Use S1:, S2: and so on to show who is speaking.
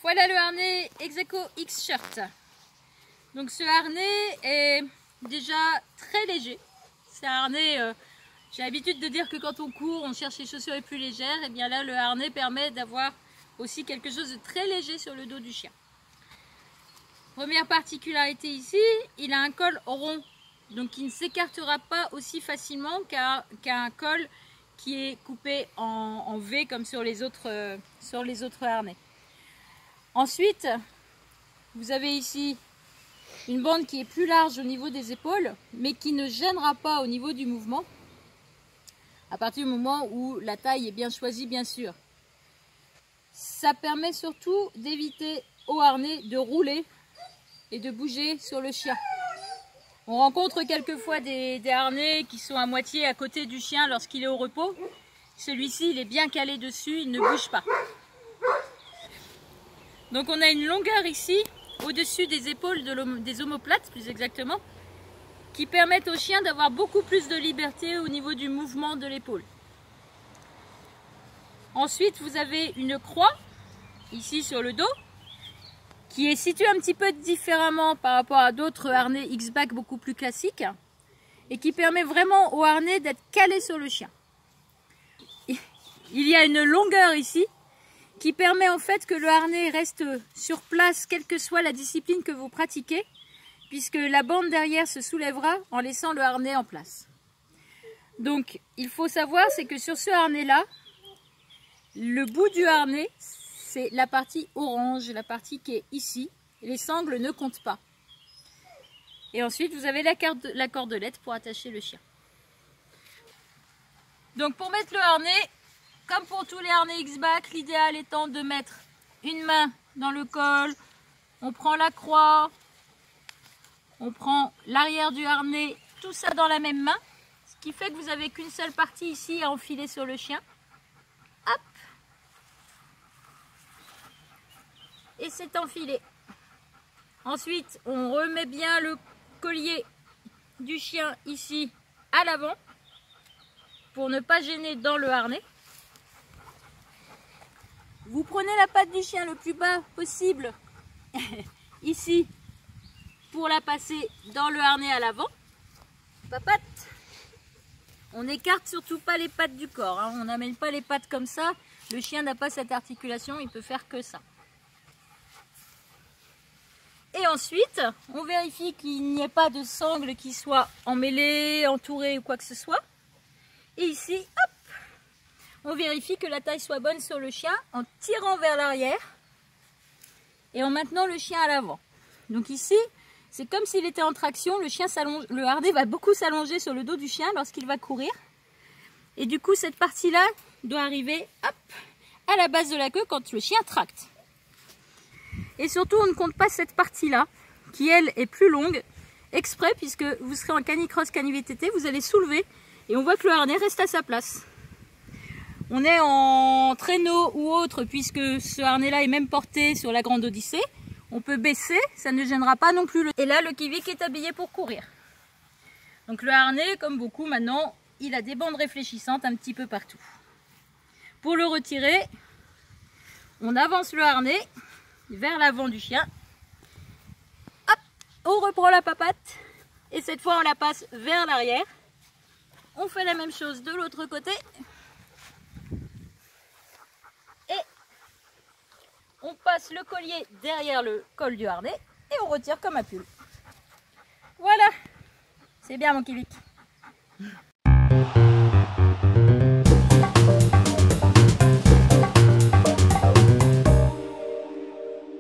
S1: Voilà le harnais Execo X Shirt. Donc ce harnais est déjà très léger. C'est un harnais, j'ai l'habitude de dire que quand on court, on cherche les chaussures les plus légères. Et bien là, le harnais permet d'avoir aussi quelque chose de très léger sur le dos du chien. Première particularité ici, il a un col rond. Donc il ne s'écartera pas aussi facilement qu'un col qui est coupé en V comme sur les autres harnais. Ensuite, vous avez ici une bande qui est plus large au niveau des épaules, mais qui ne gênera pas au niveau du mouvement, à partir du moment où la taille est bien choisie, bien sûr. Ça permet surtout d'éviter au harnais de rouler et de bouger sur le chien. On rencontre quelquefois des harnais qui sont à moitié à côté du chien lorsqu'il est au repos. Celui-ci, il est bien calé dessus, il ne bouge pas. Donc on a une longueur ici, au-dessus des épaules des omoplates plus exactement, qui permettent au chien d'avoir beaucoup plus de liberté au niveau du mouvement de l'épaule. Ensuite vous avez une croix, ici sur le dos, qui est située un petit peu différemment par rapport à d'autres harnais X-Back beaucoup plus classiques, et qui permet vraiment au harnais d'être calé sur le chien. Il y a une longueur ici, qui permet en fait que le harnais reste sur place quelle que soit la discipline que vous pratiquez, puisque la bande derrière se soulèvera en laissant le harnais en place. Donc il faut savoir, c'est que sur ce harnais là, le bout du harnais, c'est la partie orange, la partie qui est ici, les sangles ne comptent pas. Et ensuite vous avez la cordelette pour attacher le chien. Donc pour mettre le harnais, comme pour tous les harnais X-Back, l'idéal étant de mettre une main dans le col, on prend la croix, on prend l'arrière du harnais, tout ça dans la même main, ce qui fait que vous n'avez qu'une seule partie ici à enfiler sur le chien. Hop! Et c'est enfilé. Ensuite, on remet bien le collier du chien ici à l'avant pour ne pas gêner dans le harnais. Vous prenez la patte du chien le plus bas possible ici pour la passer dans le harnais à l'avant. Papate. On n'écarte surtout pas les pattes du corps, hein. On n'amène pas les pattes comme ça. Le chien n'a pas cette articulation, il peut faire que ça. Et ensuite, on vérifie qu'il n'y ait pas de sangle qui soit emmêlée, entourée ou quoi que ce soit. Et ici, hop, on vérifie que la taille soit bonne sur le chien en tirant vers l'arrière et en maintenant le chien à l'avant. Donc ici, c'est comme s'il était en traction, le chien s'allonge, le harnais va beaucoup s'allonger sur le dos du chien lorsqu'il va courir. Et du coup, cette partie-là doit arriver hop, à la base de la queue quand le chien tracte. Et surtout, on ne compte pas cette partie-là, qui elle est plus longue, exprès, puisque vous serez en canicross, cani-VTT, vous allez soulever et on voit que le harnais reste à sa place. On est en traîneau ou autre, puisque ce harnais-là est même porté sur la Grande Odyssée. On peut baisser, ça ne gênera pas non plus. Et là, le Kivik est habillé pour courir. Donc le harnais, comme beaucoup maintenant, il a des bandes réfléchissantes un petit peu partout. Pour le retirer, on avance le harnais vers l'avant du chien. Hop, on reprend la papate et cette fois on la passe vers l'arrière. On fait la même chose de l'autre côté. Et on passe le collier derrière le col du harnais et on retire comme un pull. Voilà, c'est bien mon Kivik.